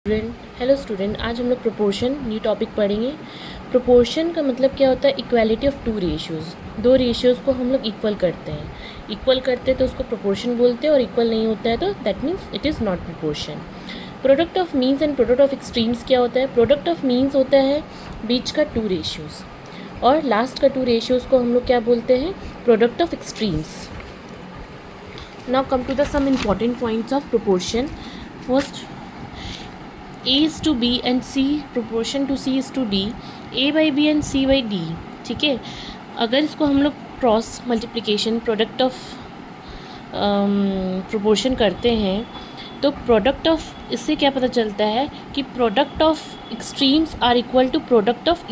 Hello student, आज हम लोग प्रोपोर्शन न्यू टॉपिक पढ़ेंगे। प्रोपोर्शन का मतलब क्या होता है? Equality of two ratios. दो रेशियोज़ को हम लोग इक्वल करते हैं। इक्वल करते हैं तो उसको प्रोपोर्शन बोलते हैं, और इक्वल नहीं होता है तो that means it is not proportion. Product of means and product of extremes क्या होता है? प्रोडक्ट ऑफ मीन्स होता है बीच का टू रेशियोज़, और लास्ट का टू रेशियोज़ को हम लोग क्या बोलते हैं? Product of extremes. Now come to the some important points of proportion. First, A is to B and C proportion to C is to D, A by B and C by D। ठीक है, अगर इसको हम लोग cross multiplication product of proportion करते हैं तो product of, इससे क्या पता चलता है कि product of extremes are equal to product of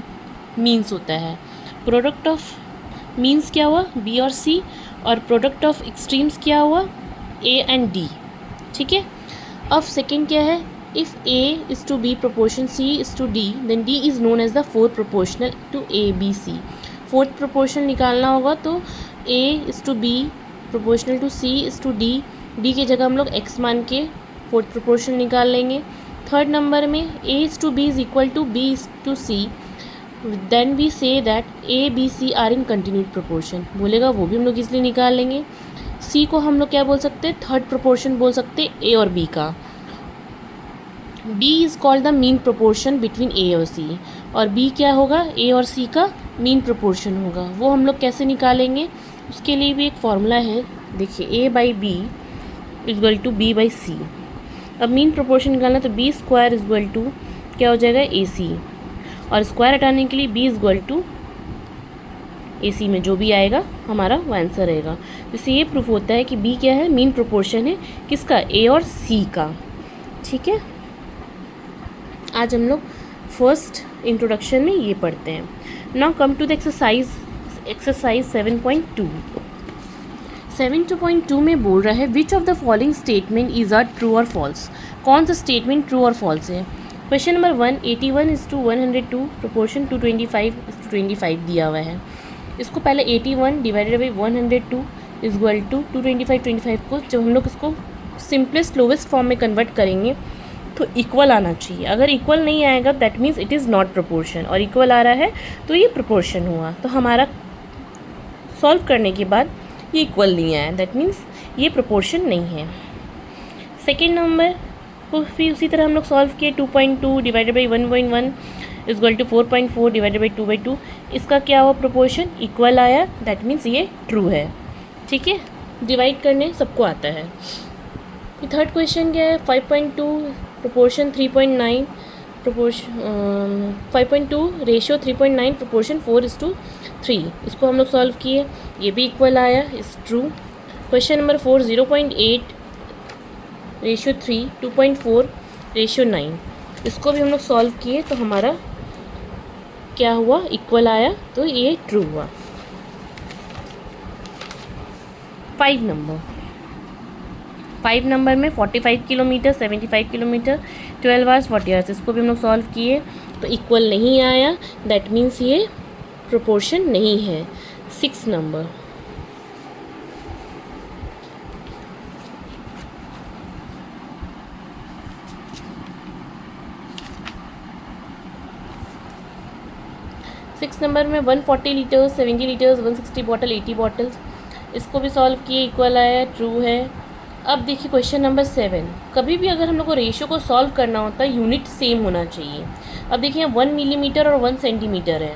means होता है। प्रोडक्ट ऑफ मीन्स क्या हुआ? B और C, और प्रोडक्ट ऑफ एक्सट्रीम्स क्या हुआ? A and D। ठीक है, अब सेकेंड क्या है? If A is to B proportion C is to D, then D is known as the fourth proportional to A, B, C। Fourth proportional निकालना होगा तो A is to B proportional to C is to D। D की जगह हम लोग X मान के fourth proportional निकाल लेंगे। थर्ड नंबर में A is to B is equal to B is to C, then we say that A, B, C are in continued proportion। बोलेगा वो भी हम लोग इसलिए निकाल लेंगे। C को हम लोग क्या बोल सकते हैं? थर्ड प्रोपोर्शन बोल सकते हैं A और B का। B is called the mean proportion between A और C, और B क्या होगा? A और C का मीन प्रोपोर्शन होगा। वो हम लोग कैसे निकालेंगे? उसके लिए भी एक फॉर्मूला है, देखिए A by B equal to B by C। अब मीन प्रोपोर्शन निकालना तो B स्क्वायर इजल टू क्या हो जाएगा? AC, और स्क्वायर हटाने के लिए B इजल टू AC में जो भी आएगा हमारा वो आंसर रहेगा। जिससे ये प्रूफ होता है कि B क्या है? मीन प्रोपोर्शन है किसका? A और C का। ठीक है, आज हम लोग फर्स्ट इंट्रोडक्शन में ये पढ़ते हैं। Now come to the exercise 7.2। 7.2 में बोल रहा है which of the following statement is are true और फॉल्स। कौन सा स्टेटमेंट ट्रू और फॉल्स है? Question number 1, 81 is to 102 proportion 225 is to 25 दिया हुआ है। इसको पहले 81 divided by 102 is equal to 225 को जब हम लोग इसको सिंपलेस्ट लोवेस्ट फॉर्म में कन्वर्ट करेंगे तो इक्वल आना चाहिए। अगर इक्वल नहीं आएगा that means it is not proportion, और इक्वल आ रहा है तो ये प्रोपोर्शन हुआ। तो हमारा सॉल्व करने के बाद ये इक्वल नहीं आया, दैट मीन्स ये प्रोपोर्शन नहीं है। सेकेंड नंबर को फिर उसी तरह हम लोग सॉल्व किए। 2.2 divided by 1.1 is equal to 4.4 divided by 2/2। इसका क्या हुआ? प्रोपोर्शन इक्वल आया, दैट मीन्स ये ट्रू है। ठीक है, डिवाइड करने सबको आता है। थर्ड क्वेश्चन क्या है? 5.2 प्रोपोर्शन 3.9 प्रोपोर्शन 5.2 रेशियो 3.9 प्रोपोर्शन 4:3। इसको हम लोग सॉल्व किए, ये भी इक्वल आया, is true. Question number 4, 0.8 ratio 3 2.4 ratio 9। इसको भी हम लोग सॉल्व किए तो हमारा क्या हुआ? इक्वल आया, तो ये ट्रू हुआ। 5 नंबर में 45 किलोमीटर 75 किलोमीटर 12 आवर्स 40 आवर्स, इसको भी हम लोग सॉल्व किए तो इक्वल नहीं आया, दैट मीन्स ये प्रोपोर्शन नहीं है। 6 नंबर, में 140 लीटर्स 70 लीटर्स 160 बॉटल 80 बॉटल्स, इसको भी सॉल्व किए, इक्वल आया, ट्रू है। अब देखिए क्वेश्चन नंबर 7। कभी भी अगर हम लोग को रेशियो को सॉल्व करना होता है यूनिट सेम होना चाहिए। अब देखिए 1 मिलीमीटर और 1 सेंटीमीटर है,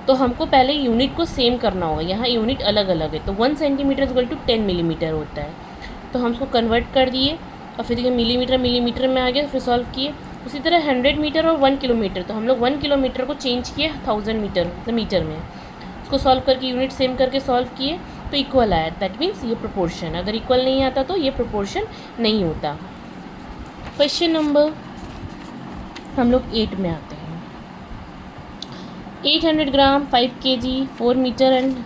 तो हमको पहले यूनिट को सेम करना होगा। यहाँ यूनिट अलग अलग है, तो 1 सेंटीमीटर इक्वल टू 10 मिलीमीटर होता है। तो हम उसको कन्वर्ट कर दिए, और फिर देखिए मिलीमीटर में आ गया, फिर सॉल्व किए। उसी तरह 100 मीटर और 1 किलोमीटर, तो हम लोग 1 किलोमीटर को चेंज किए 1000 मीटर में। उसको सॉल्व करके यूनिट सेम करके सॉल्व किए तो इक्वल आया, दैट मीन्स ये प्रोपोर्शन। अगर इक्वल नहीं आता तो ये प्रोपोर्शन नहीं होता। क्वेश्चन नंबर हम लोग 8 में आते हैं। 800 gram 5 kg 4 metre and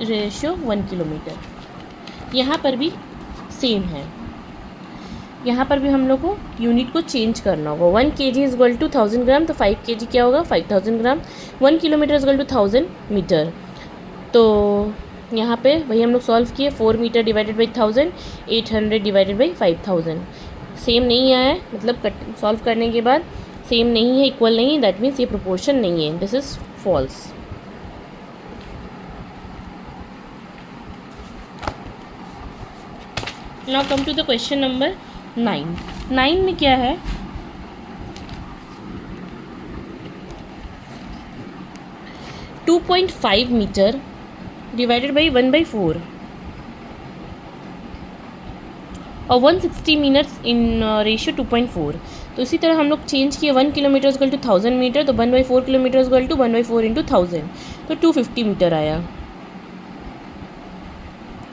ratio 1 kilometre. यहाँ पर भी सेम है, यहाँ पर भी हम लोग को यूनिट को चेंज करना होगा। 1 kg is equal to 1000 gram, तो 5 kg क्या होगा? 5000 gram. 1 kilometre is equal to 1000 metre, तो यहाँ पे वही हम लोग सॉल्व किए। 4 metre divided by 1000, 800 divided by 5000। Same नहीं आया है, मतलब सॉल्व करने के बाद सेम नहीं है, इक्वल नहीं है, दैट मीन्स ये प्रोपोर्शन नहीं है, this is false. Now come to the question number 9। 9 में क्या है, टू 2.5 मीटर डिवाइडेड बाई 1/4 और 160 मिनट्स इन रेशियो 2.4। तो इसी तरह हम लोग चेंज किए 1 किलोमीटर इक्वल टू 1000 मीटर, तो 1/4 किलोमीटर इक्वल टू 1/4 इंटू 1000, तो 250 मीटर आया।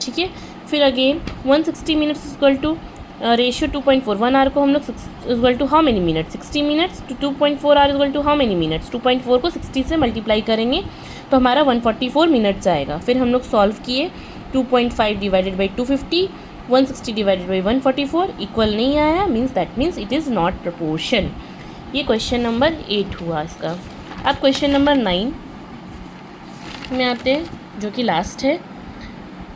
ठीक है, फिर again 160 minutes equal to ratio 2.4, 1 hour को हम लोग equal to how many minutes, 60 minutes, तो 2.4 hour equal to how many minutes, 2.4 को 60 से मल्टीप्लाई करेंगे तो हमारा 144 मिनट्स आएगा। फिर हम लोग सॉल्व किए 2.5 divided by 250, 160 divided by 144 equal नहीं आया, that means it is not proportion. ये क्वेश्चन नंबर 8 हुआ इसका। अब क्वेश्चन नंबर 9 में आते हैं, जो कि लास्ट है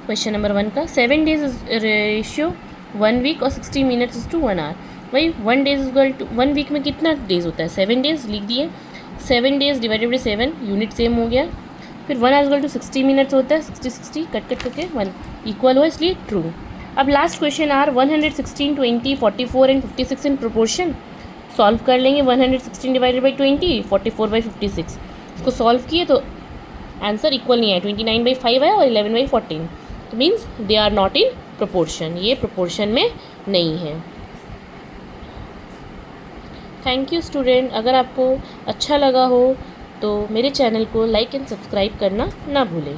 क्वेश्चन नंबर 1 का। 7 डेज रेशियो 1 वीक और 60 मिनट्स इज टू 1 आवर। भाई 1 डेज इक्वल टू 1 वीक में कितना डेज होता है, 7 डेज लिख दिए। 7 days divided by 7, unit same हो गया। फिर 1 आवर इक्वल टू 60 मिनट्स होता है, 60 कट करके 1 इक्वल हुआ, इसलिए ट्रू। अब last question are 116, 20, 44 and 56 in proportion. Solve कर लेंगे 116 डिवाइडेड बाई 20, 44 बाई 56। इसको सॉल्व किए तो आंसर इक्वल नहीं आया, 29/5 आया और 11/14, तो means they are not in proportion, ये प्रोपोर्शन में नहीं है। Thank you student. अगर आपको अच्छा लगा हो तो मेरे चैनल को लाइक एंड सब्सक्राइब करना ना भूलें।